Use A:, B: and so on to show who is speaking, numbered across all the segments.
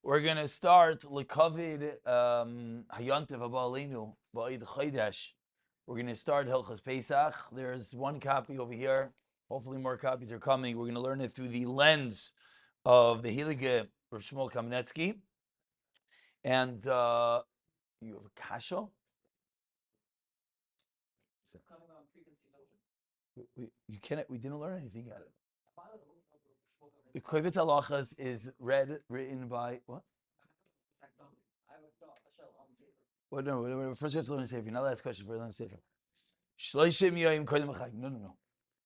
A: We're going to start L'Kovid Hayantiv Haba Ba'id Chodesh. We're going to start Hilchos Pesach. There's one copy over here. Hopefully more copies are coming. We're going to learn it through the lens of the Heilige Rav Shmuel Kamenetsky. And you have a kasha? We didn't learn anything yet. The Kovetz Halachos is written by what? Well, no. First we have to learn the Sefer. Now last question for learn the Sefer. No.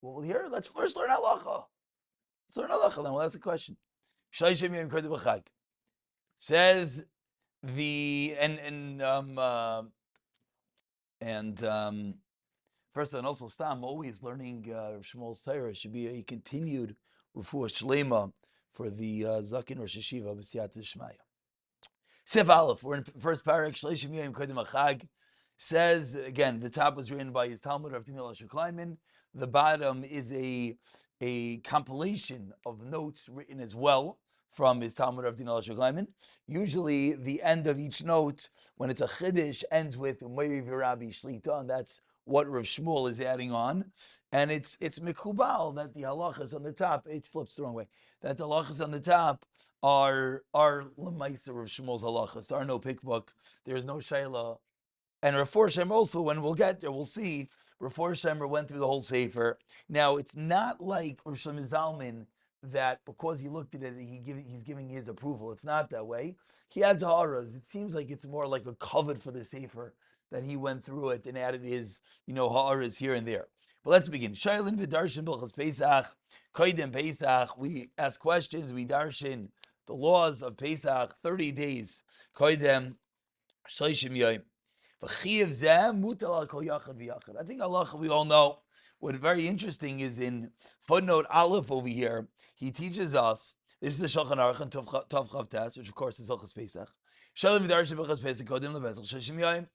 A: Well, here let's first learn halacha. Let's learn halacha. Then we'll ask the question. Says the first and also Stam always learning Shmuel's Torah should be a continued refuah shlema for the Zakin Rosh Hashiva b'siyat Shmaya. Sif Aleph, we're in first parak, Shleishim Yom Kodim HaChag, says, again, the top was written by his Talmud, Rav Timil Asher Kleiman. The bottom is a compilation of notes written as well from his Talmud, Rav Timil Asher Kleiman. Usually, the end of each note, when it's a Chiddush, ends with Umeiri V'Rabbi Shlita, and that's what Rav Shmuel is adding on. And it's mikubal that the halachas on the top, it flips the wrong way, that the halachas on the top are l'maisa Rav Shmuel's halachas. There are no pickbook. There's no shayla. And Rav Forshemer also, when we'll get there, we'll see Rav Forshemer went through the whole sefer. Now, it's not like Rav Shlomo Zalman that because he looked at it, he's giving his approval. It's not that way. He adds ha'aras. It seems like it's more like a covet for the sefer, that he went through it and added his, ha'aras here and there. But let's begin. Shailin v'darshin b'chas Pesach, koydem Pesach. We ask questions. We darshin the laws of Pesach, 30 days. Koydem shloshim yoyim. V'chiyav zeh mutal al kol yachad v'yachad. I think halacha we all know. What very interesting is in footnote Aleph over here, he teaches us, this is the Shulchan Aruch and Tov Chav Tes, which of course is Hilchos Pesach. Shailin v'darshin b'chas Pesach, koydem lebesach shloshim yoyim.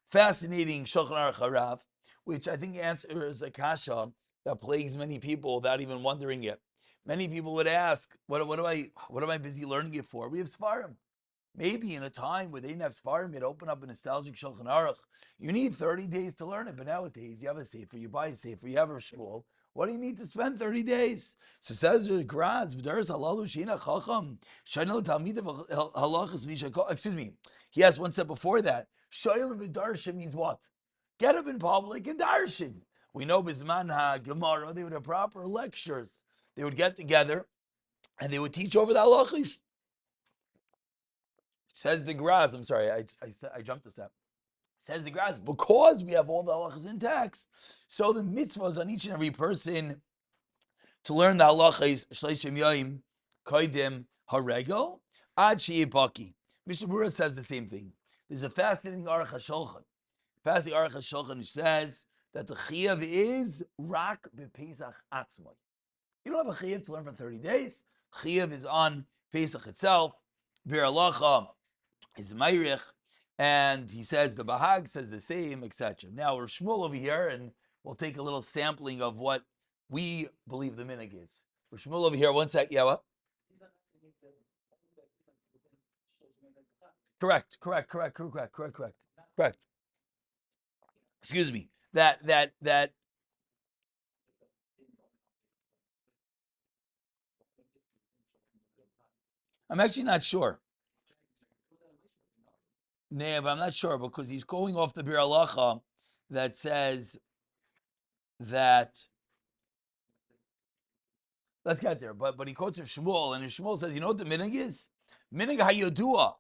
A: Fascinating Shulchan Aruch Harav, which I think answers a kasha that plagues many people without even wondering it. Many people would ask, what am I busy learning it for? We have Sfarim. Maybe in a time where they didn't have Sfarim, you'd open up a nostalgic Shulchan Aruch. You need 30 days to learn it, but nowadays you have a sefer, you buy a sefer, you have a shmuel. What do you need to spend 30 days? So says Graz, excuse me, he has one step before that. Shoyl v'darshin means what? Get up in public and darshin. We know Bisman HaGemara, they would have proper lectures. They would get together and they would teach over the halachos. Says the Graz, I'm sorry, I jumped a step. Says the Graz, because we have all the halachas in text, so the mitzvahs on each and every person to learn the halachas, shleishim yoyim, koydem haregel, ad she'ibaki. Mishnah Berurah says the same thing. There's a fascinating Aruch HaShulchan. Fascinating Aruch HaShulchan which says that the chiyav is rak b'Pesach atzmai. You don't have a chiyav to learn for 30 days. Chiyav is on Pesach itself. Bir halacha is Meirich, and he says the Bahag says the same, etc. Now we're Shmuel over here, and we'll take a little sampling of what we believe the minhag is. We're Shmuel over here. One sec. Yeah, what? Correct. Excuse me. That. I'm actually not sure. Nah, but I'm not sure because he's going off the Bir Halacha that says that. Let's get there. But he quotes of Shmuel, and Shmuel says, you know what the minhag is? Minhag hayodua.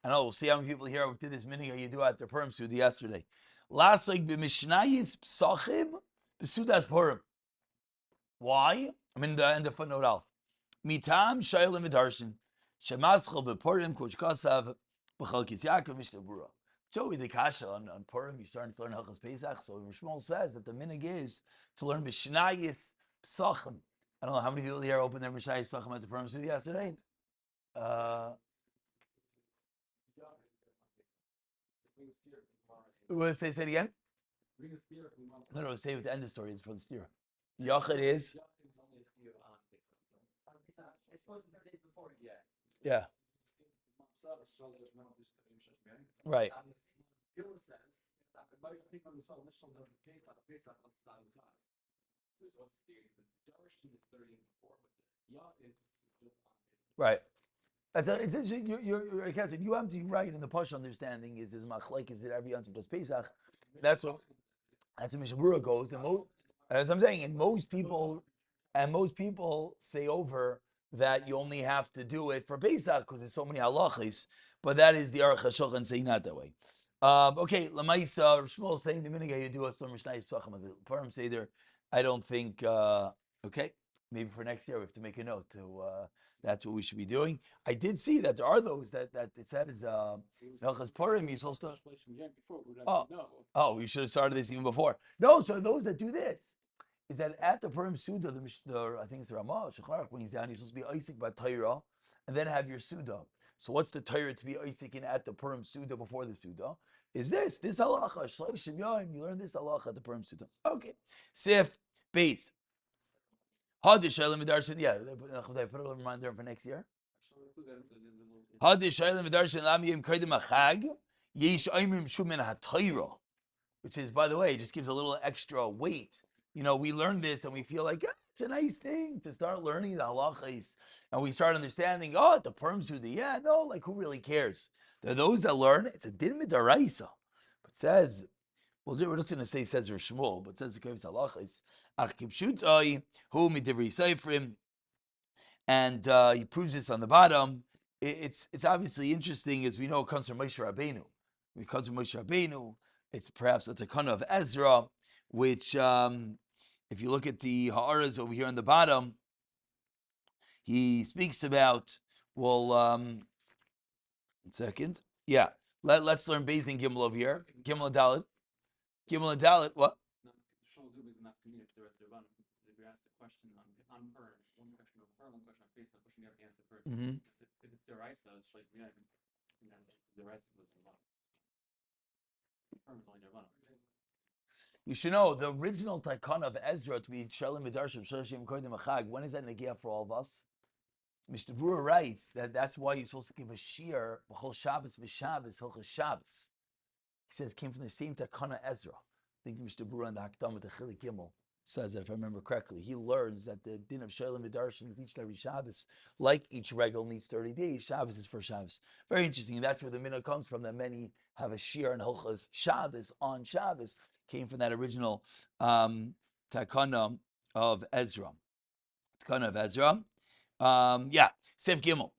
A: I know, we'll see how many people here did this minhag hayodua at their Purim Sudi yesterday. Last week, b'mishnayis psachim b'sudas Purim. Why? I'm in the end of footnote Alf. Mitam shaylim v'darshin shemaschel b'Purim koch kasav b'chalkis Yaakov Mishnah Berurah. So with the kasha on Purim, you're starting to learn Hilchos Pesach. So Shmuel says that the minhag is to learn mishnayis psachim. I don't know how many people here opened their mishnayis psachim at the Purim Sudi yesterday. Say it again? No, say at the end of the story is for the steer. Yachid is? Yeah. Right. Right. It's interesting. You have to be right in the Pasha understanding is machlek is that every Yom does Pesach. That's what that's what Mishabura goes, and as I'm saying, most people say over that you only have to do it for Pesach because there's so many halachas, but that is the Aruch HaShulchan saying not that way. Okay, Lamaisa Shmuel saying the minute you do a storm Mishnayis Pesachim the Purim Seder. I don't think. Okay, maybe for next year we have to make a note to. That's what we should be doing. I did see that there are those that it says Melchas Purim. You're supposed to. Oh, you should have started this even before. No, so those that do this is that at the Purim Suda, I think it's the Ramah, Shecharach brings down, you're supposed to be Isaac by Torah and then have your Suda. So what's the Torah to be Isaac in at the Purim Suda before the Suda? Is this halacha, Shleishim Yom, you learn this halacha at the Purim Suda. Okay. Sif, base. Hadish Shailim Vidarshan, yeah, I put a little reminder for next year. Hadish Shailim Vidarshan Lam Yim Kaidim Achag, Yesh Aimrim Shumen HaTorah. Which is, by the way, just gives a little extra weight. You know, we learn this and we feel like it's a nice thing to start learning the halachas, and we start understanding. Oh, the Purim Suda, yeah, no, like who really cares? There are those that learn. It's a din midaraisa, but it says, well, we're just going to say says Shmuel, but it says the Kovetz Halachos, ach kipshutai hu midivri seifrim, and he proves this on the bottom. It's obviously interesting, as we know, it comes from Moshe Rabbeinu. Because of Moshe Rabbeinu, it's perhaps a takana of Ezra, which, if you look at the ha'aras over here on the bottom, he speaks about. Well, 1 second. Yeah, let's learn Beis and Gimel over here. Gimel and Dalet. Gimel and Dalet. What? Mm-hmm. You should know the original takana of Ezra to be Shalom Midarshim Shloshim Kodim Achag. When is that negia for all of us? Mr. Brewer writes that that's why you're supposed to give a shiur b'chol Shabbos v'Shabbos hilchos Shabbos. He says it came from the same takana Ezra. I think Mr. Brewer on the Hakdamah to Chilik Gimel says that, if I remember correctly. He learns that the din of Shalom Midarshim is each and every Shabbos, like each regal needs 30 days. Shabbos is for Shabbos. Very interesting. And that's where the minhag comes from, that many have a shiur and hilchos Shabbos on Shabbos. Came from that original takana of Ezra. Takana of Ezra. Yeah, Sef Gimel.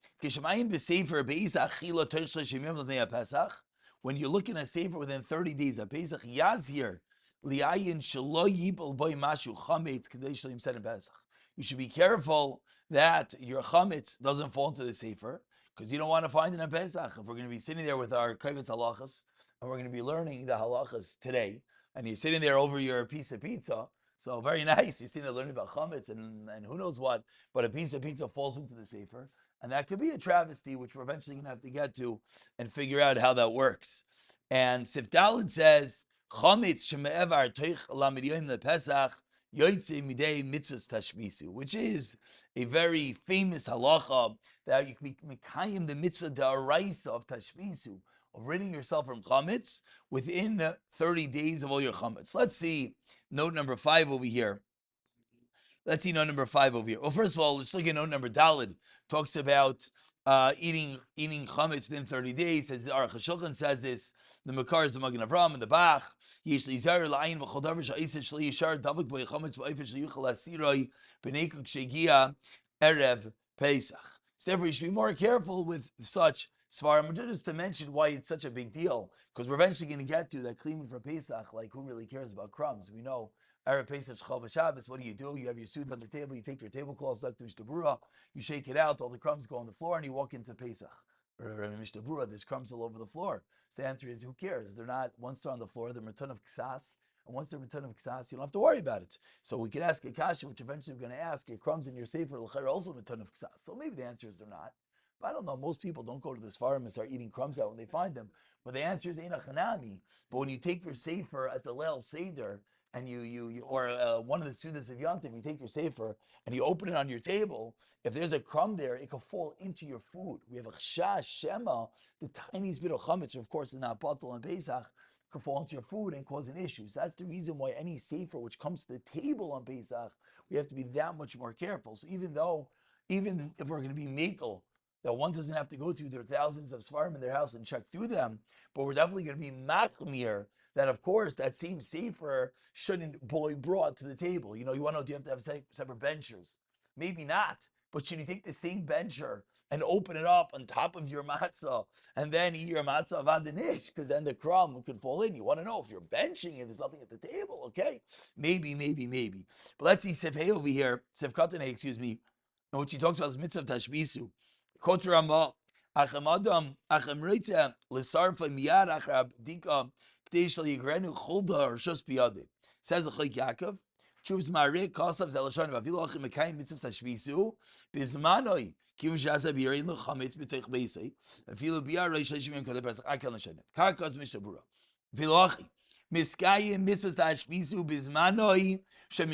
A: When you're looking at sefer within 30 days of Pesach, Yazir liayin shelo yibol boy mashu chametz kadei shelo yimsed in Pesach. You should be careful that your chametz doesn't fall into the sefer, because you don't want to find it in Pesach. If we're going to be sitting there with our Kovetz Halachos and we're going to be learning the halachas today, and you're sitting there over your piece of pizza, so very nice. You're sitting there learning about chametz and who knows what, but a piece of pizza falls into the sefer, and that could be a travesty, which we're eventually going to have to get to and figure out how that works. And Sif Daled says, chametz sheme'evar toich lamidyoim lePesach yoytze midei mitzvahs tashmisu, which is a very famous halacha that you can be mekayim the mitzvah da'araisa of tashmisu, of ridding yourself from chametz within 30 days of all your chametz. Let's see note number 5 over here. Well, first of all, let's look at note number Daled. Talks about eating chametz within 30 days. As the Aruch HaShulchan says this, the Makar is the Magen Avraham and the Bach. Yesh li'zar la'ayin v'chol davar sha'iseh shli yishar davuk b'y chametz b'ofen shli yuchal asiroi b'nei shegia erev Pesach. So therefore, you should be more careful with such svarim. Just to mention why it's such a big deal, because we're eventually going to get to that cleaning for Pesach. Like, who really cares about crumbs? We know Erev Pesach Chol Shabbos. What do? You have your suit on the table. You take your tablecloth, stuck to Mishta Brura. You shake it out. All the crumbs go on the floor, and you walk into Pesach. Or Mishta Brura, there's crumbs all over the floor. So the answer is, who cares? They're not. Once they're on the floor, they're return of ksas. And once they're return of ksas, you don't have to worry about it. So we can ask a kasha, which eventually we're going to ask. Your crumbs in your sefer are also return of ksas. So maybe the answer is they're not. But I don't know. Most people don't go to this farm and start eating crumbs out when they find them. But the answer is Eina Chanami. But when you take your sefer at the Leil Seder and or one of the students of Yontif, you take your sefer and you open it on your table. If there's a crumb there, it could fall into your food. We have a chash shema, the tiniest bit of chametz, of course, is not batal and Pesach, could fall into your food and cause an issue. So that's the reason why any sefer which comes to the table on Pesach, we have to be that much more careful. So even if we're going to be makel, that one doesn't have to go through their thousands of svarim in their house and check through them, but we're definitely going to be machmir that, of course, that same sefer shouldn't be brought to the table. You want to know, do you have to have separate benchers? Maybe not, but should you take the same bencher and open it up on top of your matzah and then eat your matzah avadanish, because then the crumb could fall in? You want to know if you're benching, if there's nothing at the table, okay? Maybe. But let's see Sefhei over here, Sefkatanei, excuse me, and what she talks about is mitzvah tashbisu. Kotra Rama, Achem Adam, Achem Reita, Lesarfa Miyad Achrab Dika, Kdeshal Yigrenu Chulda or Shus Biyade. Says Achik Yaakov, Chuvs Marik, Kosav Zelashan, Vavilo Achim Mekayim Mitzvah Tashbisu, Bismanoi, Kim Shasa Birin Luchamitz B'Teich Beisei, Vilo Biyar Reish Leshim Yom Kodeh Pesach, Akal Nashenev, Kakaz Mishabura, Vilo Achi, Miskayim Mitzvah Tashbisu, Bismanoi, explains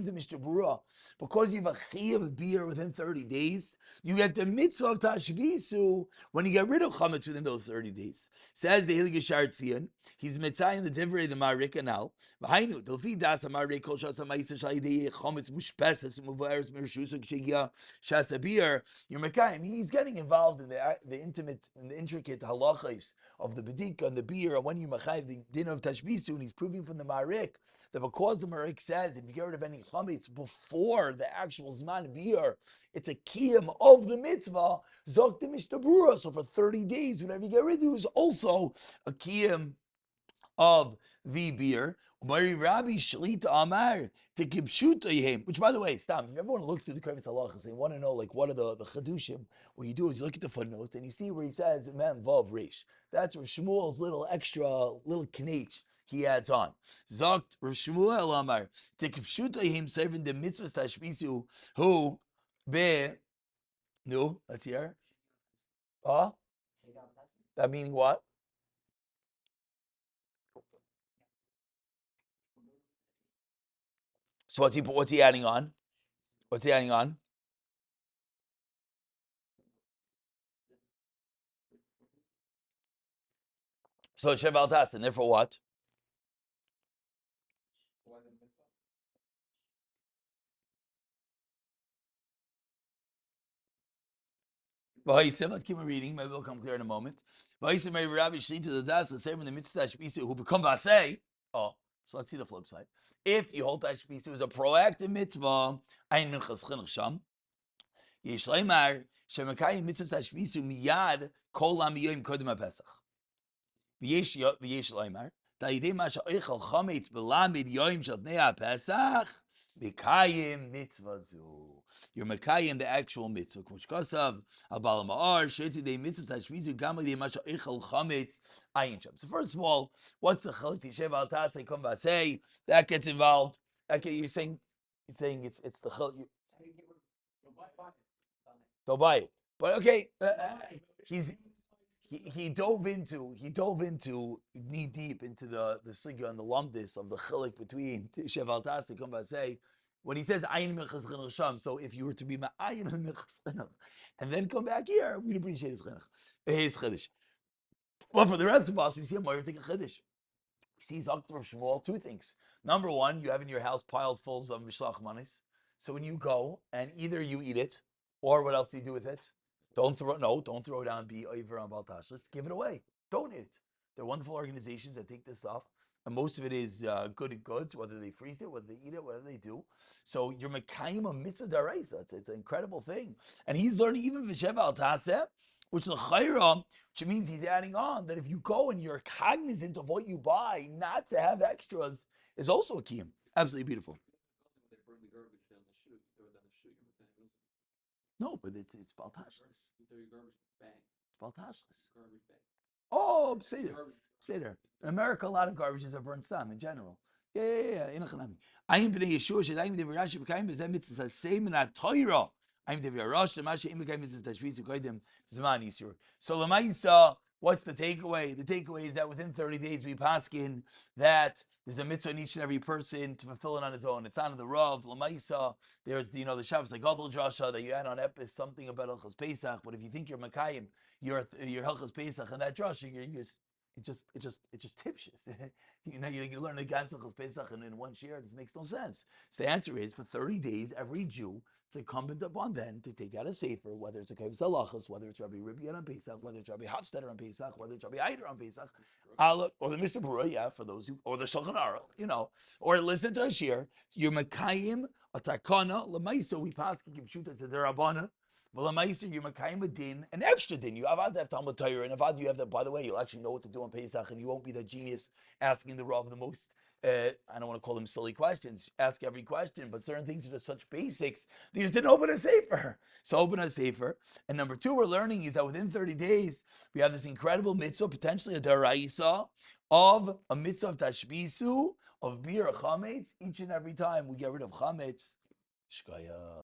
A: the Mishnah Berurah, because you have a chiyuv of beer within 30 days, you get the mitzvah of tashbisu when you get rid of chametz within those 30 days. Says the Hilig Yashar Tzion, he's mitzayin the divrei the Marik now. V'hainu delfi das Marik kol shas ha'ma'isa shalidei chametz mushpesas u'muvaris mershusuk shegia shas beer. You're mekayim. He's getting involved in the intimate and the intricate halachos of the bedika and the beer, and when you machayiv the din of tashbisu, and he's proving from the Marik that because the Marik says if you get rid of any chametz before the actual zman beer, it's a kiyum of the mitzvah, zok the Mishnah Berurah. So for 30 days, whatever you get rid of is also a kiyum of the beer. Rabbi Shalita Amar to Kibshuta, which, by the way, stop. If you ever want to look through the Kovetz Halachos and you want to know what are the chadushim, what you do is you look at the footnotes and you see where he says Mem Vav Reish. That's where Shmuel's little knech he adds on. Zokt Rav Shmuel Amar to Kibshuta serving the mitzvahs tashbisu who be no. Let's hear. That meaning what? So what's he adding on? What's he adding on? So Sheval Tas, and therefore what? Let's keep on reading. Maybe it'll come clear in a moment. Rabbi Shlita the Das, the same in the mitzvah who become vasei. Oh, so let's see the flip side. If you hold Tashbisu as a proactive mitzvah, ein minchas chinuch sham. Yesh leimar shemekayim mitzvah Tashbisu miyad kol amiyim kodem haPesach. V'yesh leimar da'idei masha oichel chametz belamid yoim shavnei haPesach mekayim mitzvah zu. You're mekayim the actual mitzvah. Which kasav abal ma'ar sheitzi de mitzvah tashbizu gamli de masha oichel chametz ayin sham. So first of all, what's the chalik tishev al tas? They come and say that gets involved. Okay, you're saying it's the chalik. Don't buy it. But okay, he dove into knee deep into the sugya and the lumdis of the chilik between Tishev al Tas and say when he says ayin mechas chinuch sham. So if you were to be ma'ayin mechas chinuch and then come back here, we'd appreciate his chiddush. Well, for the rest of us, we see a Moyer take a chiddush. We see Zakter of Shmuel, two things. Number one, you have in your house piles full of mishlach manis. So when you go and either you eat it, or what else do you do with it? Don't throw it down and be over on Baltash. Let's give it away. Donate it. There are wonderful organizations that take this stuff, and most of it is good and goods, whether they freeze it, whether they eat it, whatever they do. So you're mekayim a mitzvah daraisa. It's an incredible thing. And he's learning even v'sheva al taseh, which is a chayra, which means he's adding on that if you go and you're cognizant of what you buy, not to have extras is also a kiyum. Absolutely beautiful. No, but it's baltashless. It's baltashless. Oh, say there. In America, a lot of garbages are burnt some in general. Yeah. I'm b'nei Yeshua shadayim devei Rashi b'kayim b'zeh mitzvah same in a Torah. I'm devei Rosh l'mashe im b'kayim mitzvah tashviz u'koydem zman yisur. So l'maisa What's the takeaway? The takeaway is that within 30 days we paskin that there's a mitzvah in each and every person to fulfill it on its own. It's on the Rav, Lamaisa. There's the Shabbos like Gadol Drasha that you add on Epis something about Hilchos Pesach. But if you think you're Makayim, your Hilchos Pesach and that Drasha, it just tips you. You learn the Gans Hilchos Pesach and in one share. It just makes no sense. So the answer is for 30 days, every Jew, it's incumbent upon them to take out a sefer, whether it's a Kovetz Halachos, whether it's Rabbi Ribbian on Pesach, whether it's Rabbi Hafstadter on Pesach, whether it's Rabbi Eider on Pesach, or the Mr. Berurah, yeah, for those who, or the Shulchan Aruch, or listen to a shir. You're Makayim, a takana, lemaisa, we pass Kipshuta to the Rabbana, but lemaisa, you're Makayim a din, an extra din. You have to have Talmud Torah, and avad you have that, by the way, you'll actually know what to do on Pesach, and you won't be the genius asking the Rav the most I don't want to call them silly questions. Ask every question, but certain things are just such basics. They just didn't open a sefer. So open a sefer. And number two, we're learning is that within 30 days, we have this incredible mitzvah, potentially a daraisa, of a mitzvah of tashbisu, of beer chametz. Each and every time we get rid of chametz, shkaya.